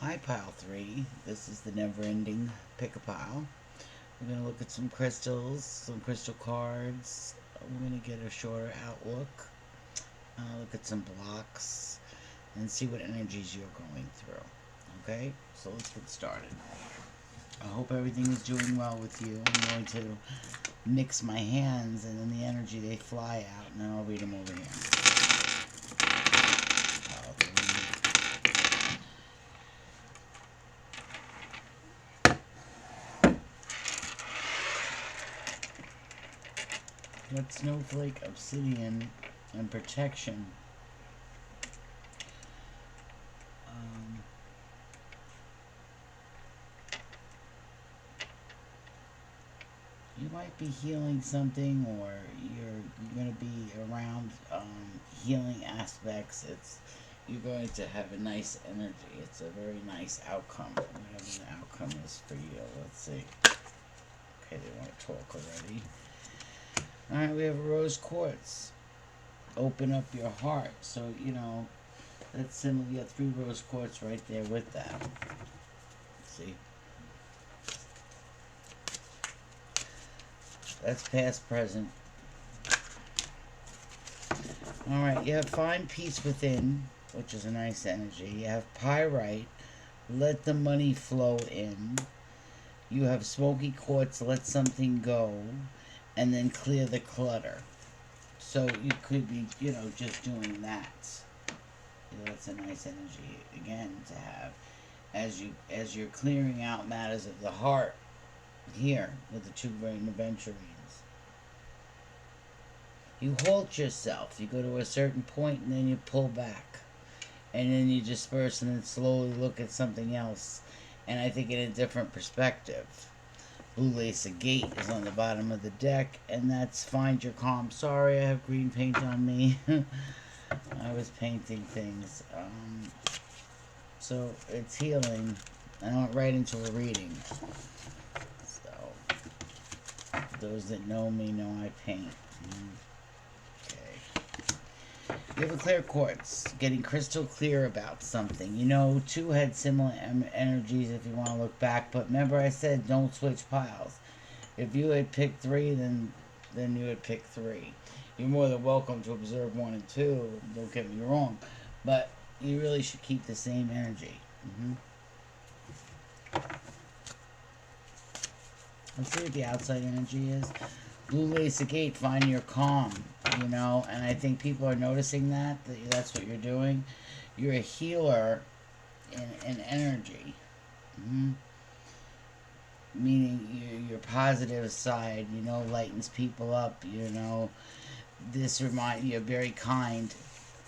Hi, pile 3. This is the never-ending pick-a-pile. We're going to look at some crystals, some crystal cards. We're going to get a shorter outlook. Look at some blocks and see what energies you're going through. Okay, so let's get started. I hope everything is doing well with you. I'm going to mix my hands, and then the energy, they fly out, and then I'll read them over here. What snowflake, obsidian, and protection. You might be healing something, or you're going to be around healing aspects. You're going to have a nice energy. It's a very nice outcome, whatever the outcome is for you. Let's see. Okay, they want to talk already. All right, we have a rose quartz. Open up your heart. So, that's similar. You got 3 rose quartz right there with that. See? That's past, present. Alright, you have find peace within, which is a nice energy. You have pyrite, let the money flow in. You have smoky quartz, let something go, and then clear the clutter. So you could be, just doing that. That's a nice energy, again, to have. As you're clearing out matters of the heart, here, with the 2 great aventurines. You halt yourself. You go to a certain point and then you pull back. And then you disperse and then slowly look at something else. And I think in a different perspective. Blue Lace Agate is on the bottom of the deck. And that's Find Your Calm. Sorry, I have green paint on me. I was painting things. So it's healing. I went right into a reading. So those that know me know I paint. You have a clear quartz, getting crystal clear about something. 2 had similar energies if you want to look back, but remember I said don't switch piles. If you had picked 3, then you would pick 3. You're more than welcome to observe 1 and 2, don't get me wrong, but you really should keep the same energy. Let's see what the outside energy is. Blue Lace Agate, find your calm, and I think people are noticing that's what you're doing. You're a healer in energy. Meaning your positive side, lightens people up, this you're very kind,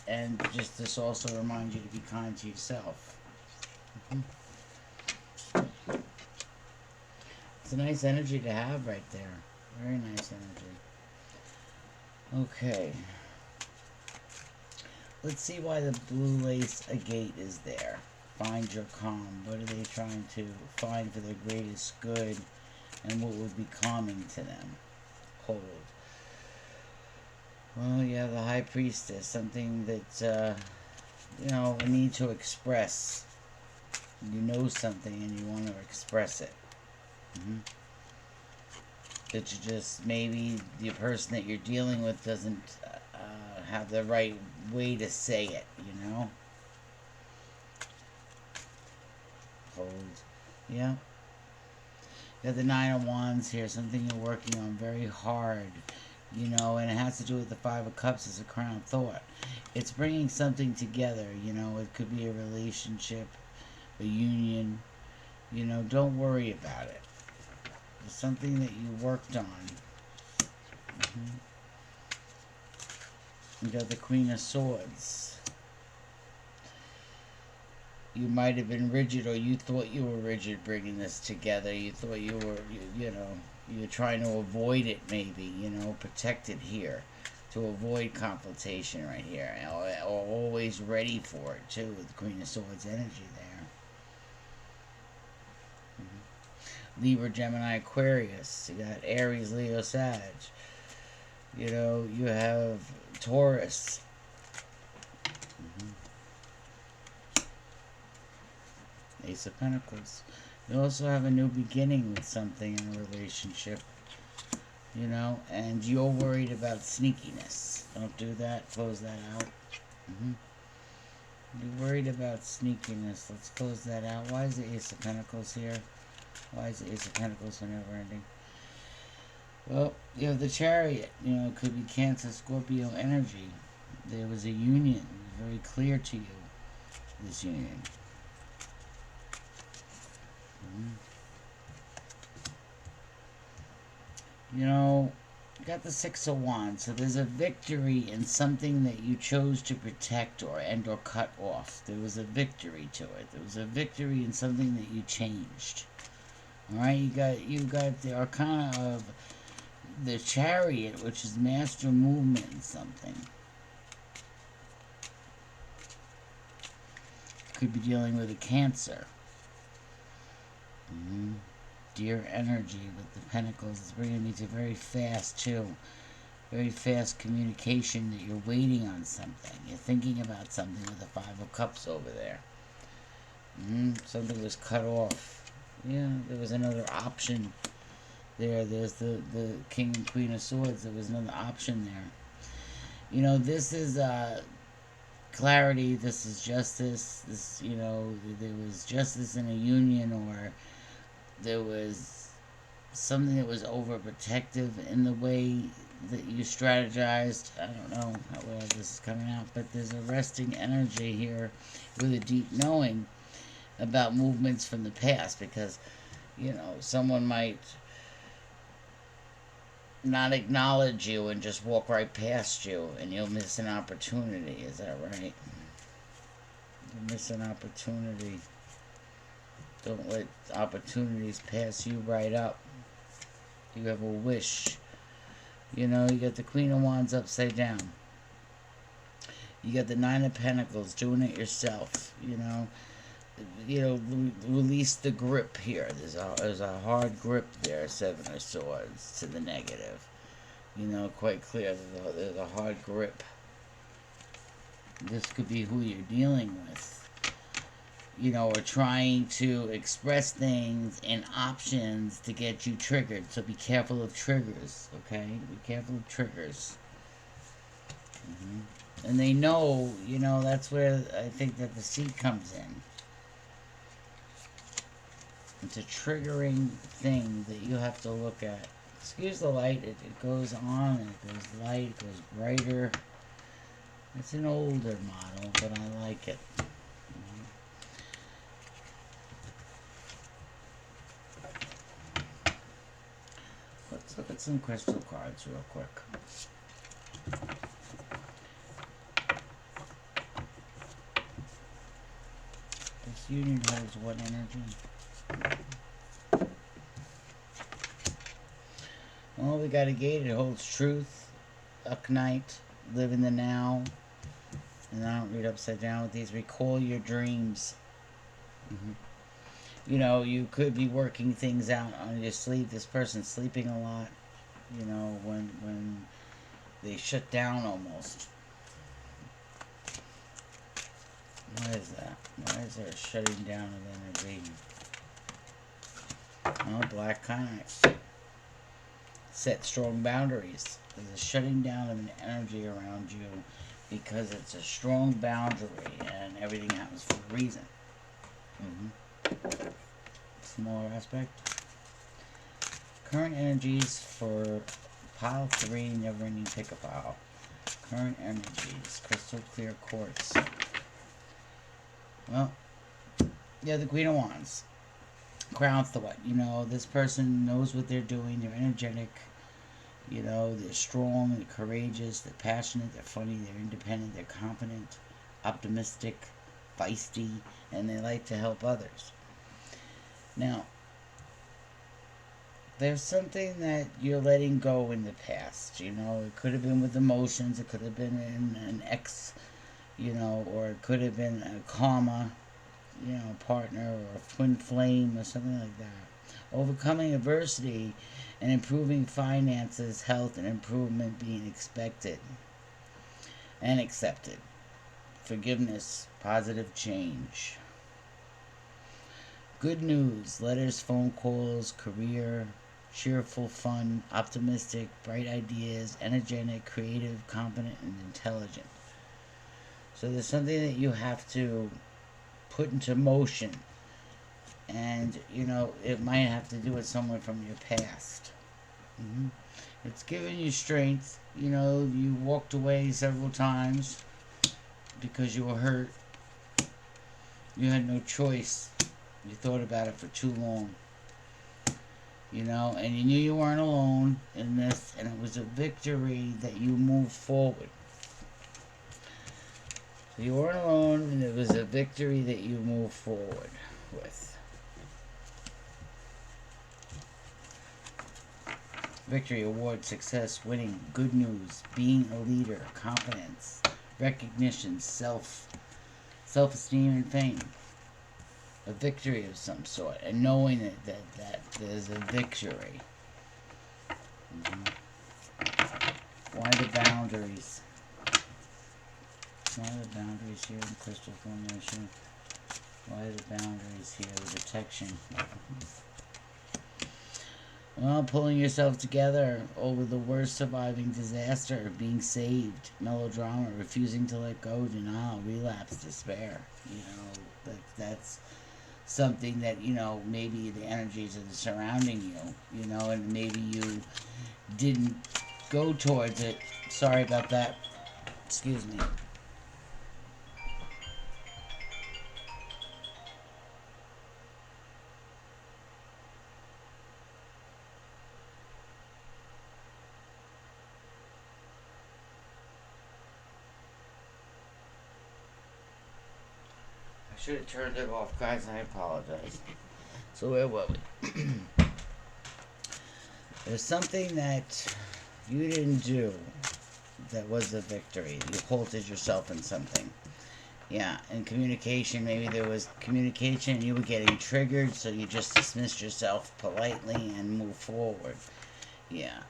and just this also reminds you to be kind to yourself. It's a nice energy to have right there. Very nice energy. Okay. Let's see why the Blue Lace Agate is there. Find your calm. What are they trying to find for their greatest good, and what would be calming to them? Hold. Well, you have the High Priestess. Something that, a need to express. You know something and you want to express it. That you just, maybe the person that you're dealing with doesn't have the right way to say it, Hold. Yeah. You have the 9 of Wands here, something you're working on very hard, and it has to do with the 5 of Cups as a crown thought. It's bringing something together, it could be a relationship, a union, don't worry about it. It's something that you worked on. You got the Queen of Swords. You might have been rigid, or you thought you were rigid bringing this together. You thought you were, you're trying to avoid it maybe, protect it here. To avoid confrontation right here. Or always ready for it too, with the Queen of Swords energy there. Libra, Gemini, Aquarius. You got Aries, Leo, Sag. You have Taurus. Ace of Pentacles. You also have a new beginning with something in a relationship. You know, and you're worried about sneakiness. Don't do that. Close that out. Mm-hmm. You're worried about sneakiness. Let's close that out. Why is the Ace of Pentacles here? Why is the Ace of Pentacles so never ending? Well, you have the Chariot. You know, it could be Cancer, Scorpio energy. There was a union. It was very clear to you, this union. Mm-hmm. You know, you got the Six of Wands, so there's a victory in something that you chose to protect or cut off. There was a victory to it. There was a victory in something that you changed. All right, you got the Arcana of the Chariot, which is master movement in something. Could be dealing with a Cancer. Mm-hmm. Dear energy with the Pentacles is bringing me to very fast too. Very fast communication that you're waiting on something. You're thinking about something with the Five of Cups over there. Something was cut off. Yeah, there was another option there. There's the King and Queen of Swords. There was another option there. You know, this is clarity. This is justice. This, you know, there was justice in a union, or there was something that was overprotective in the way that you strategized. I don't know how well this is coming out, but there's a resting energy here with a deep knowing about movements from the past, because, you know, someone might not acknowledge you and just walk right past you, and you'll miss an opportunity. Is that right? You'll miss an opportunity. Don't let opportunities pass you right up. You have a wish. You know, you got the Queen of Wands upside down. You got the Nine of Pentacles, doing it yourself. You know, release the grip here. There's a hard grip there. Seven of Swords to the negative. You know, quite clear. There's a hard grip. This could be who you're dealing with. You know, or trying to express things and options to get you triggered. So be careful of triggers, okay? Be careful of triggers. And they know, you know, that's where I think that the seed comes in. It's a triggering thing that you have to look at. Excuse the light, it goes on, and it goes light, it goes brighter. It's an older model, but I like it. Let's look at some crystal cards real quick. This union holds what energy? Well, we got a gate. It holds truth, Uknight, live in the now. And I don't read upside down with these. Recall your dreams. You know, you could be working things out on your sleep. This person's sleeping a lot. You know, when they shut down almost. Why is that? Why is there a shutting down of energy? Oh, Black Knight. Set strong boundaries. There's a shutting down of an energy around you because it's a strong boundary and everything happens for a reason. Smaller aspect. Current energies for pile 3, never ending pick a pile. Current energies, crystal clear quartz. Well, yeah, the Queen of Wands. Crown thought. You know, this person knows what they're doing. They're energetic. You know, they're strong, they're courageous, they're passionate, they're funny, they're independent, they're confident, optimistic, feisty, and they like to help others. Now, there's something that you're letting go in the past. You know, it could have been with emotions, it could have been in an ex, you know, or it could have been a karma, you know, partner or a twin flame or something like that. Overcoming adversity and improving finances, health, and improvement being expected and accepted. Forgiveness, positive change. Good news, letters, phone calls, career, cheerful, fun, optimistic, bright ideas, energetic, creative, competent, and intelligent. So there's something that you have to put into motion, and it might have to do with someone from your past. hmm It's giving you strength. You walked away several times because you were hurt. You had no choice. You thought about it for too long. And you knew you weren't alone in this, and it was a victory that you moved forward. So you weren't alone, and it was a victory that you moved forward with. Victory, award, success, winning, good news, being a leader, confidence, recognition, self-esteem, and fame. A victory of some sort, and knowing that there's a victory. Why the boundaries? Why the boundaries here in crystal formation? Why the boundaries here? The protection. Well, pulling yourself together over the worst, surviving disaster, being saved, melodrama, refusing to let go, denial, relapse, despair. That's something that, maybe the energies are surrounding you, and maybe you didn't go towards it. Sorry about that. Excuse me. I should have turned it off, guys. I apologize. So where were we? There's something that you didn't do that was a victory. You halted yourself in something. Yeah, in communication, maybe there was communication and you were getting triggered, so you just dismissed yourself politely and moved forward. Yeah,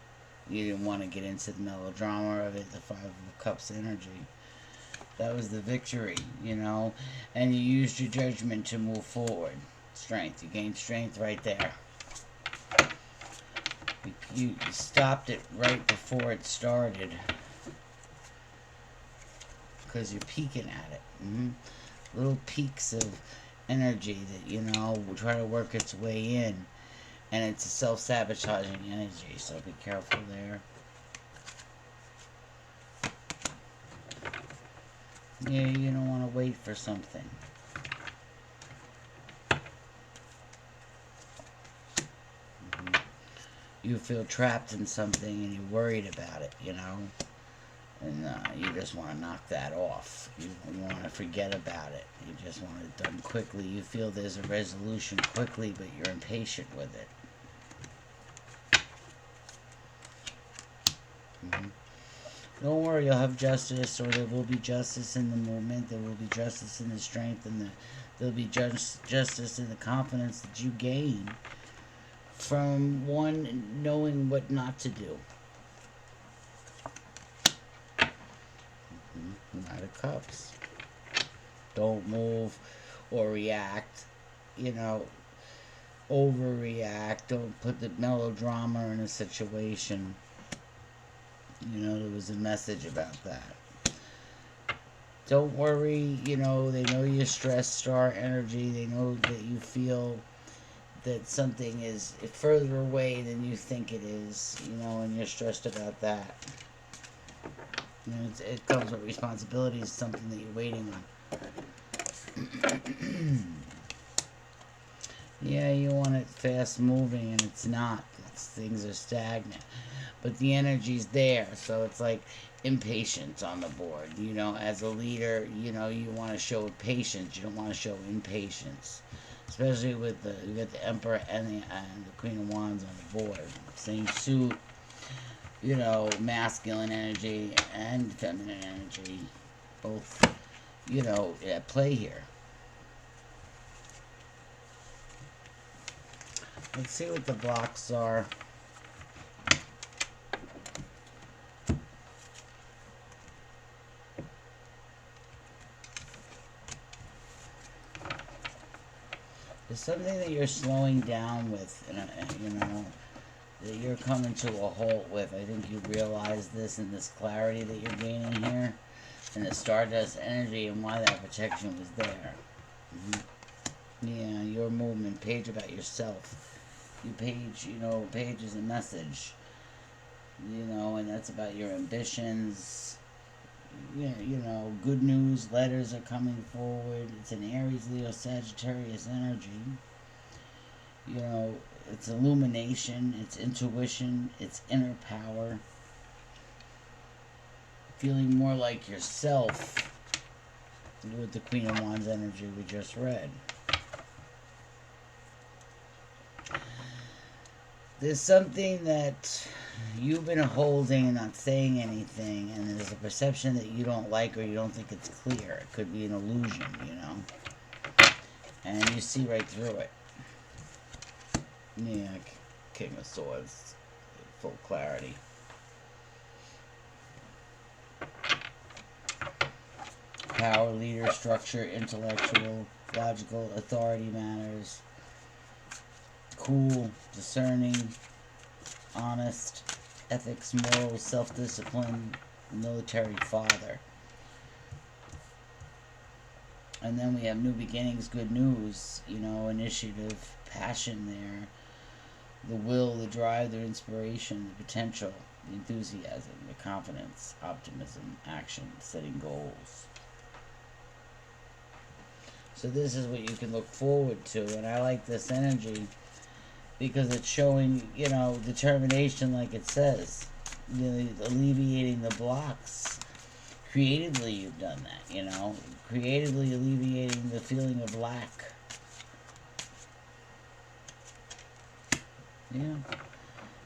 you didn't want to get into the melodrama of it, the Five of Cups energy. That was the victory, and you used your judgment to move forward. Strength, you gained strength right there. You stopped it right before it started because you're peeking at it. Little peaks of energy that will try to work its way in, and it's a self-sabotaging energy, so be careful there. Yeah, you don't want to wait for something. You feel trapped in something and you're worried about it, and you just want to knock that off. You want to forget about it. You just want it done quickly. You feel there's a resolution quickly, but you're impatient with it. Don't worry, you'll have justice, or there will be justice in the movement. There will be justice in the strength, and there'll be justice in the confidence that you gain from one knowing what not to do. Knight of Cups. Don't move or react, overreact. Don't put the melodrama in a situation. There was a message about that. Don't worry, they know you're stressed, star energy. They know that you feel that something is further away than you think it is, and you're stressed about that. It comes with responsibility, something that you're waiting on. Yeah, you want it fast moving, and it's not. Things are stagnant. But the energy's there, so it's like impatience on the board. As a leader, you want to show patience. You don't want to show impatience. Especially with you got the Emperor and the Queen of Wands on the board. Same suit, masculine energy and feminine energy. Both, at play here. Let's see what the blocks are. There's something that you're slowing down with, that you're coming to a halt with. I think you realize this in this clarity that you're gaining here, and the Stardust energy and why that protection was there. Yeah, your movement page about yourself. Page is a message. And that's about your ambitions. Yeah, good news, letters are coming forward. It's an Aries, Leo, Sagittarius energy. It's illumination, it's intuition, it's inner power. Feeling more like yourself with the Queen of Wands energy we just read. There's something that you've been holding and not saying anything, and there's a perception that you don't like or you don't think it's clear. It could be an illusion, and you see right through it. Yeah, King of Swords, full clarity. Power, leader, structure, intellectual, logical, authority matters. Cool, discerning, honest, ethics, morals, self-discipline, military father. And then we have new beginnings, good news, initiative, passion there. The will, the drive, the inspiration, the potential, the enthusiasm, the confidence, optimism, action, setting goals. So this is what you can look forward to, and I like this energy because it's showing, determination like it says. Alleviating the blocks. Creatively you've done that, creatively alleviating the feeling of lack. Yeah.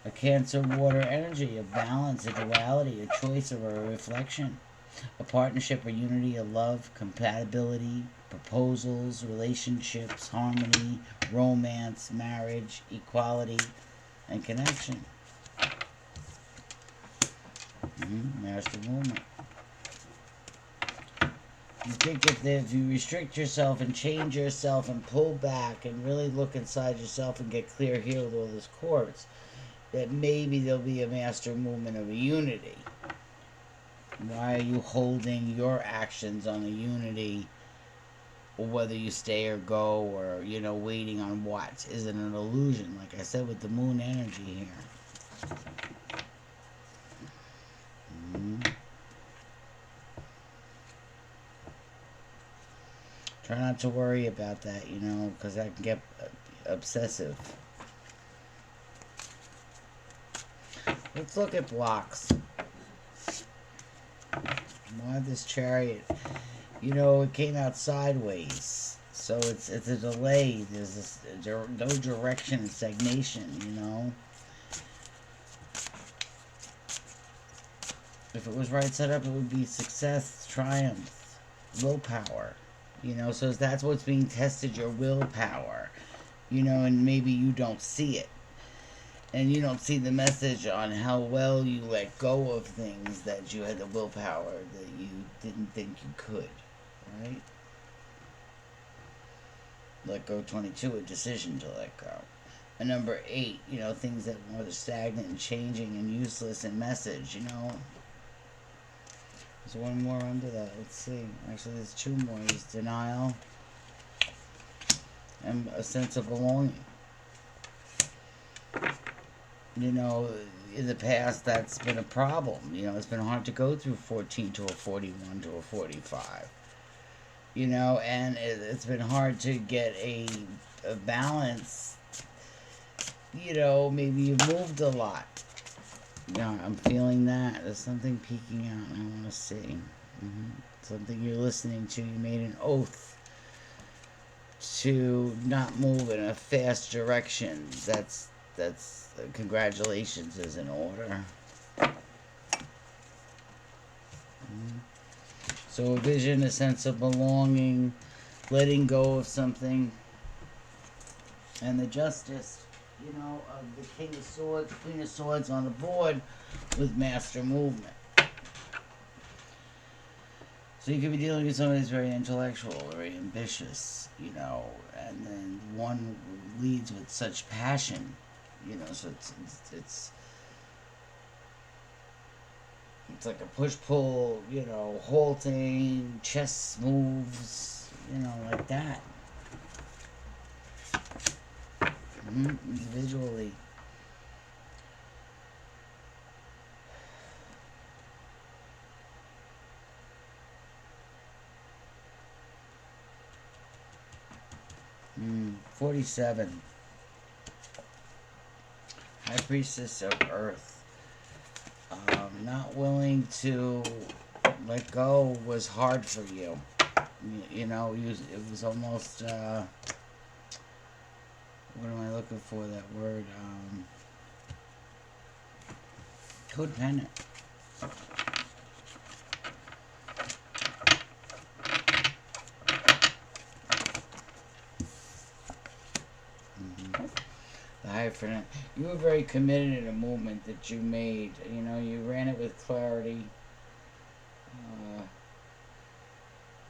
A Cancer water energy, a balance, a duality, a choice, or a reflection. A partnership or unity, a love, compatibility, proposals, relationships, harmony, romance, marriage, equality, and connection. Master movement. You think if you restrict yourself and change yourself and pull back and really look inside yourself and get clear here with all this quartz, that maybe there'll be a master movement of a unity. Why are you holding your actions on a unity, or whether you stay or go, or waiting on what? Is it an illusion? Like I said, with the moon energy here. Try not to worry about that, because that can get obsessive. Let's look at blocks. Why this Chariot? It came out sideways, so it's a delay. There's no direction, stagnation. If it was right set up, it would be success, triumph, willpower. So that's what's being tested, your willpower. And maybe you don't see it. And you don't see the message on how well you let go of things that you had the willpower that you didn't think you could. Right? Let go 22, a decision to let go. And number 8, things that were stagnant and changing and useless in message, There's one more under that. Let's see. Actually, there's 2 more. There's denial and a sense of belonging. In the past, that's been a problem. It's been hard to go through 14 to a 41 to a 45. And it's been hard to get a balance. Maybe you've moved a lot. I'm feeling that. There's something peeking out and I want to see. Something you're listening to. You made an oath to not move in a fast direction. That's congratulations is in order. So a vision, a sense of belonging, letting go of something, and the justice, of the King of Swords, Queen of Swords on the board with master movement. So you could be dealing with somebody that's very intellectual, very ambitious, and then one leads with such passion, so it's like a push pull, halting, chess moves, like that. Individually. 47. High Priestess of Earth. Not willing to let go was hard for you. It was almost, what am I looking for, that word? Codependent. The hyphenate. You were very committed in a movement that you made. You ran it with clarity.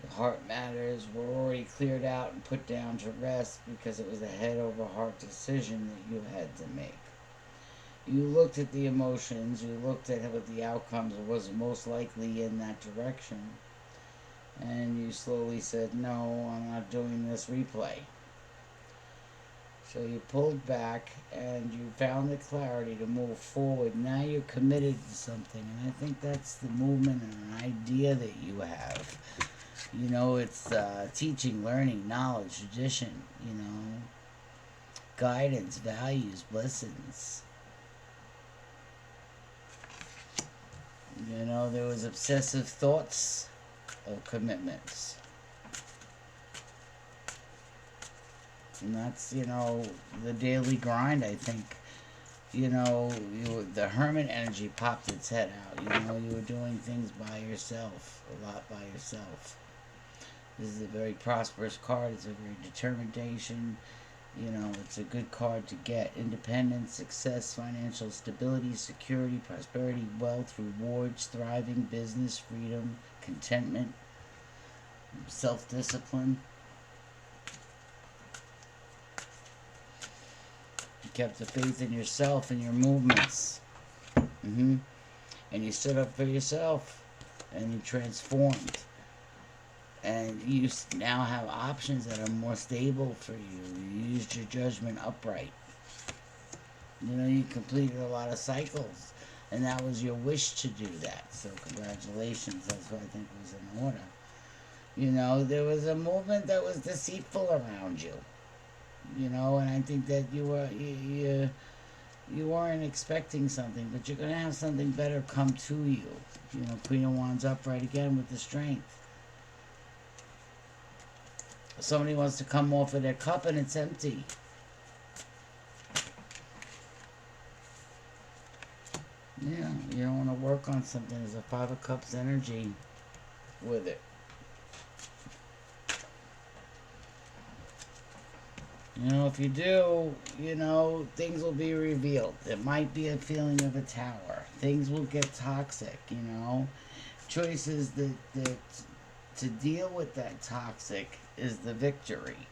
The heart matters were already cleared out and put down to rest because it was a head over heart decision that you had to make. You looked at the emotions, you looked at what the outcomes was most likely in that direction, and you slowly said, no, I'm not doing this replay. So you pulled back and you found the clarity to move forward. Now you're committed to something, and I think that's the movement and an idea that you have. It's teaching, learning, knowledge, tradition, guidance, values, blessings. There was obsessive thoughts of commitments. And that's, the daily grind, I think. The hermit energy popped its head out. You were doing things by yourself, a lot by yourself. This is a very prosperous card. It's a very determination. It's a good card to get. Independence, success, financial stability, security, prosperity, wealth, rewards, thriving, business, freedom, contentment, self-discipline. You kept the faith in yourself and your movements. And you stood up for yourself. And you transformed. And you now have options that are more stable for you. You used your judgment upright. You completed a lot of cycles. And that was your wish to do that. So congratulations. That's what I think was in order. There was a movement that was deceitful around you. And I think that you weren't expecting something, but you're going to have something better come to you. Queen of Wands upright again with the strength. Somebody wants to come off of their cup and it's empty. Yeah, you don't want to work on something. There's a Five of Cups energy with it. If you do, things will be revealed. It might be a feeling of a tower. Things will get toxic, Choices that to deal with that toxic is the victory.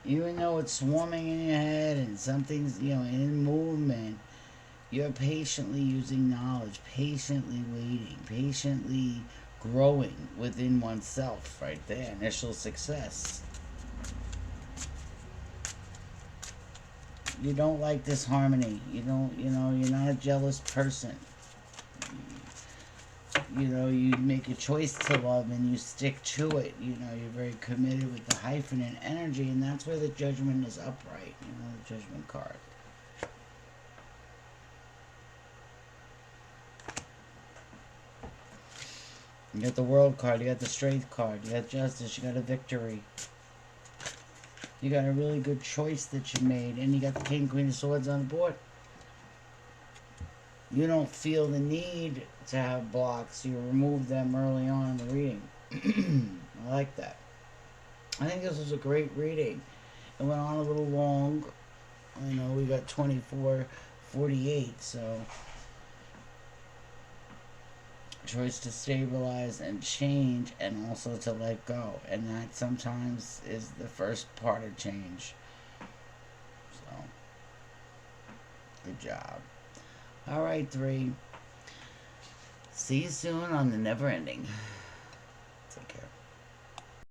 Even though it's swarming in your head and something's, in movement, you're patiently using knowledge, patiently waiting, patiently growing within oneself right there. Initial success. You don't like disharmony. You don't, you're not a jealous person. You make a choice to love and you stick to it. You're very committed with the hyphenate energy, and that's where the judgment is upright. The judgment card. You got the world card, you got the strength card, you got justice, you got a victory. You got a really good choice that you made, and you got the King, Queen of Swords on the board. You don't feel the need to have blocks. You remove them early on in the reading. I like that. I think this was a great reading. It went on a little long. We got 24:48, so choice to stabilize and change, and also to let go. And that sometimes is the first part of change. So, good job. All right, 3. See you soon on the Never Ending.